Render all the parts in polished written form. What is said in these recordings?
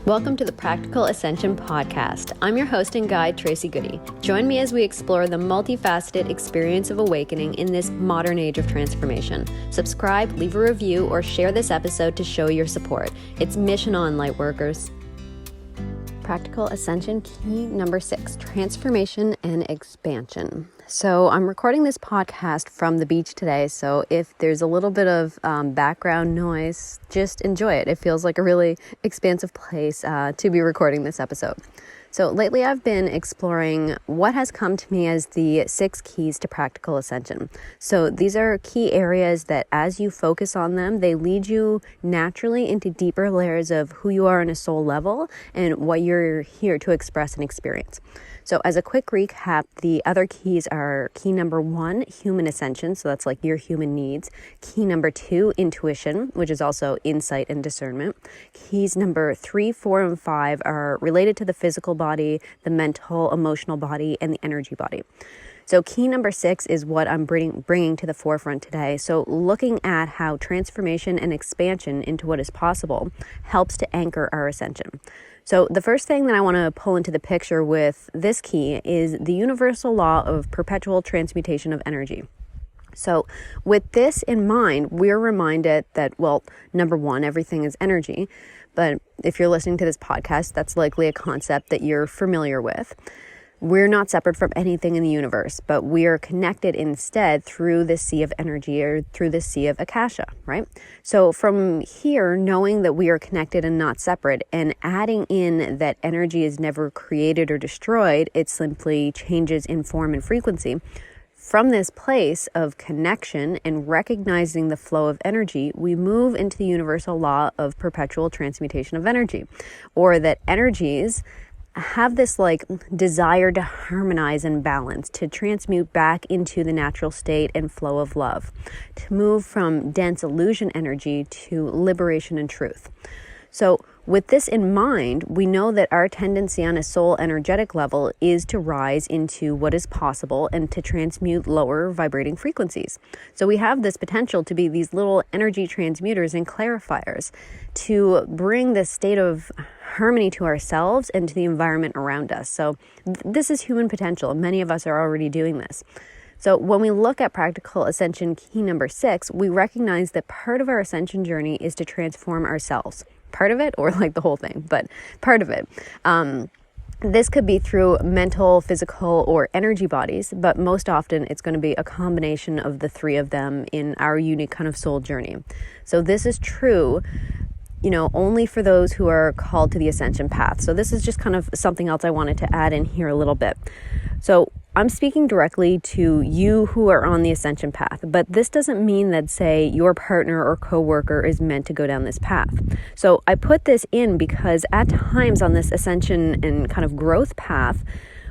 Welcome to the Practical Ascension Podcast. I'm your host and guide, Tracy Goody. Join me as we explore the multifaceted experience of awakening in this modern age of transformation. Subscribe, leave a review, or share this episode to show your support. It's mission on, lightworkers. Practical Ascension Key number 6, transformation and expansion. So I'm recording this podcast from the beach today, so if there's a little bit of background noise, just enjoy it. It feels like a really expansive place to be recording this episode. So lately I've been exploring what has come to me as the 6 keys to practical ascension. So these are key areas that as you focus on them, they lead you naturally into deeper layers of who you are on a soul level and what you're here to express and experience. So as a quick recap, the other keys are key number 1, human ascension. So that's like your human needs. Key number 2, intuition, which is also insight and discernment. Keys number 3, 4, and 5 are related to the physical body, the mental, emotional body, and the energy body. So key number 6 is what I'm bringing to the forefront today. So looking at how transformation and expansion into what is possible helps to anchor our ascension. So the first thing that I want to pull into the picture with this key is the universal law of perpetual transmutation of energy. So with this in mind, we're reminded that, well, number 1, everything is energy. But if you're listening to this podcast, that's likely a concept that you're familiar with. We're not separate from anything in the universe, but we are connected instead through the sea of energy or through the sea of Akasha, right? So from here, knowing that we are connected and not separate and adding in that energy is never created or destroyed, it simply changes in form and frequency. From this place of connection and recognizing the flow of energy, we move into the universal law of perpetual transmutation of energy, or that energies have this desire to harmonize and balance, to transmute back into the natural state and flow of love, to move from dense illusion energy to liberation and truth. So with this in mind, we know that our tendency on a soul energetic level is to rise into what is possible and to transmute lower vibrating frequencies. So we have this potential to be these little energy transmuters and clarifiers to bring this state of harmony to ourselves and to the environment around us. So this is human potential. Many of us are already doing this. So when we look at Practical Ascension key number 6, we recognize that part of our ascension journey is to transform ourselves. Part of it, or the whole thing, but part of it. This could be through mental, physical, or energy bodies, but most often it's going to be a combination of the 3 of them in our unique kind of soul journey. So this is true, only for those who are called to the ascension path. So this is just kind of something else I wanted to add in here a little bit. So I'm speaking directly to you who are on the ascension path, but this doesn't mean that, say, your partner or coworker is meant to go down this path. So I put this in because at times on this ascension and kind of growth path,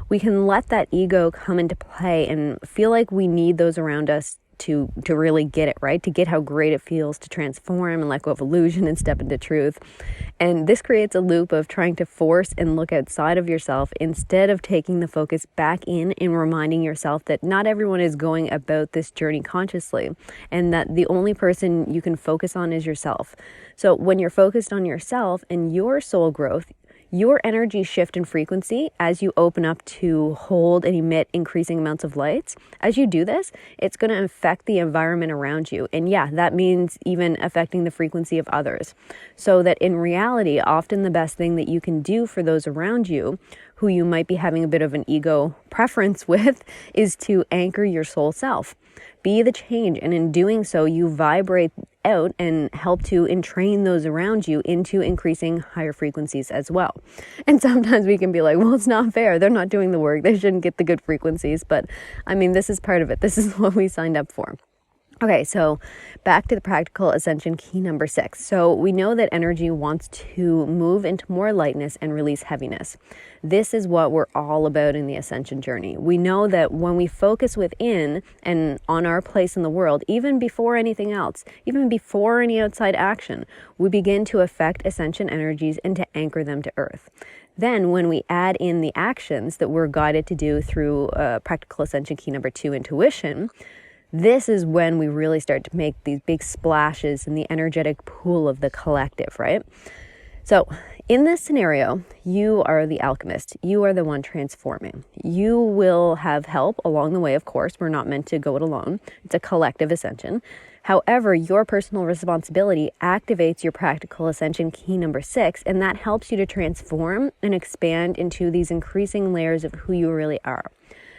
we can let that ego come into play and feel like we need those around us to really get it, right? To get how great it feels to transform and let go of illusion and step into truth. And this creates a loop of trying to force and look outside of yourself instead of taking the focus back in and reminding yourself that not everyone is going about this journey consciously and that the only person you can focus on is yourself. So when you're focused on yourself and your soul growth, your energy shift in frequency as you open up to hold and emit increasing amounts of lights. As you do this, it's going to affect the environment around you. And yeah, that means even affecting the frequency of others. So that in reality, often the best thing that you can do for those around you who you might be having a bit of an ego preference with is to anchor your soul self. Be the change, and in doing so, you vibrate out and help to entrain those around you into increasing higher frequencies as well. And sometimes we can be like, well, it's not fair. They're not doing the work. They shouldn't get the good frequencies. But I mean, this is part of it. This is what we signed up for. Okay, so back to the Practical Ascension key number 6. So we know that energy wants to move into more lightness and release heaviness. This is what we're all about in the ascension journey. We know that when we focus within and on our place in the world, even before anything else, even before any outside action, we begin to affect ascension energies and to anchor them to earth. Then when we add in the actions that we're guided to do through Practical Ascension key number 2, intuition, this is when we really start to make these big splashes in the energetic pool of the collective, right? So In this scenario, you are the alchemist. You are the one transforming. You will have help along the way, of course. We're not meant to go it alone. It's a collective ascension. However, your personal responsibility activates your practical ascension key number 6, and that helps you to transform and expand into these increasing layers of who you really are.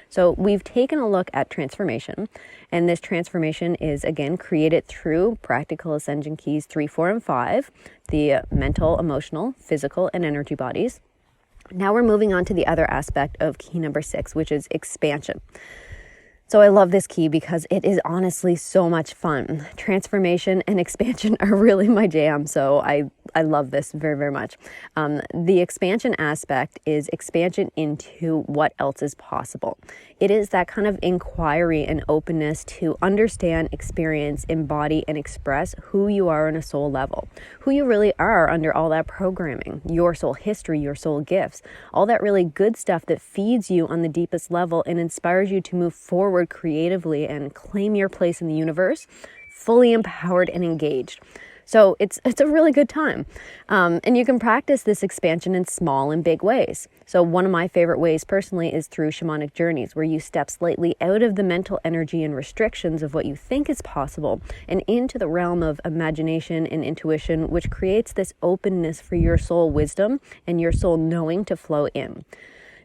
So we've taken a look at transformation, and this transformation is, again, created through Practical Ascension Keys 3, 4, and 5, the mental, emotional, physical, and energy bodies. Now we're moving on to the other aspect of key number 6, which is expansion. So I love this key because it is honestly so much fun. Transformation and expansion are really my jam, so I love this very, very much. The expansion aspect is expansion into what else is possible. It is that kind of inquiry and openness to understand, experience, embody, and express who you are on a soul level, who you really are under all that programming, your soul history, your soul gifts, all that really good stuff that feeds you on the deepest level and inspires you to move forward creatively and claim your place in the universe, fully empowered and engaged. So it's a really good time. And you can practice this expansion in small and big ways. So one of my favorite ways personally is through shamanic journeys, where you step slightly out of the mental energy and restrictions of what you think is possible and into the realm of imagination and intuition, which creates this openness for your soul wisdom and your soul knowing to flow in.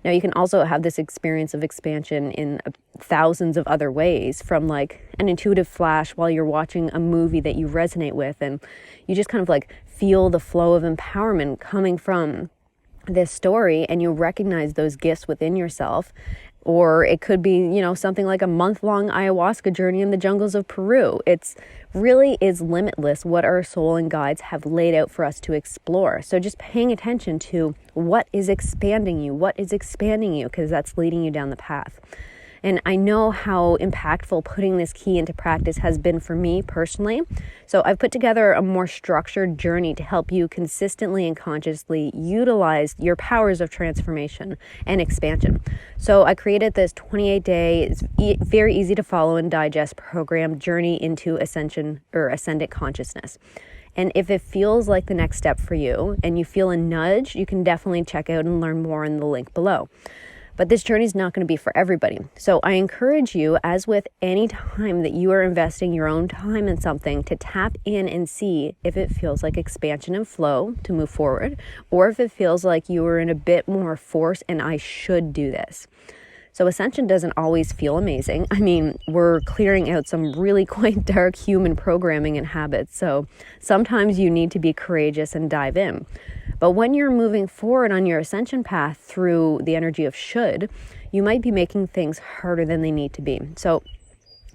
Now, you can also have this experience of expansion in thousands of other ways, from like an intuitive flash while you're watching a movie that you resonate with, and you just kind of like feel the flow of empowerment coming from this story, and you recognize those gifts within yourself. Or it could be, something like a month-long ayahuasca journey in the jungles of Peru. It's really is limitless what our soul and guides have laid out for us to explore. So just paying attention to what is expanding you, because that's leading you down the path. And I know how impactful putting this key into practice has been for me personally. So I've put together a more structured journey to help you consistently and consciously utilize your powers of transformation and expansion. So I created this 28-day, very easy to follow and digest program, Journey into Ascension or Ascendant Consciousness. And if it feels like the next step for you and you feel a nudge, you can definitely check out and learn more in the link below. But this journey is not going to be for everybody. So I encourage you, as with any time that you are investing your own time in something, to tap in and see if it feels like expansion and flow to move forward, or if it feels like you are in a bit more force and I should do this. So ascension doesn't always feel amazing. I mean, we're clearing out some really quite dark human programming and habits. So sometimes you need to be courageous and dive in. But when you're moving forward on your ascension path through the energy of should, you might be making things harder than they need to be. So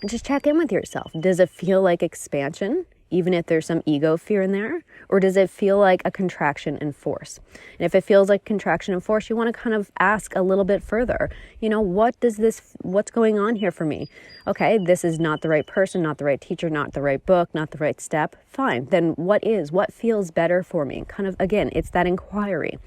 just check in with yourself. Does it feel like expansion, even if there's some ego fear in there? Or does it feel like a contraction and force? And if it feels like contraction and force, you want to kind of ask a little bit further, what's going on here for me? Okay, this is not the right person, not the right teacher, not the right book, not the right step. Fine, then what feels better for me? Kind of, again, it's that inquiry.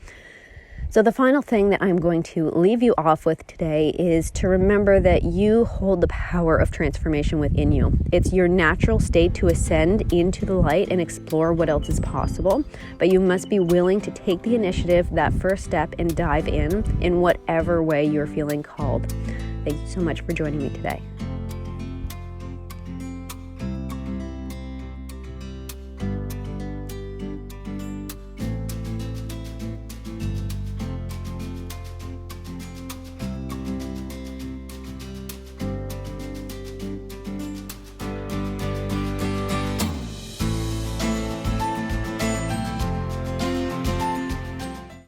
So the final thing that I'm going to leave you off with today is to remember that you hold the power of transformation within you. It's your natural state to ascend into the light and explore what else is possible, but you must be willing to take the initiative, that first step, and dive in whatever way you're feeling called. Thank you so much for joining me today.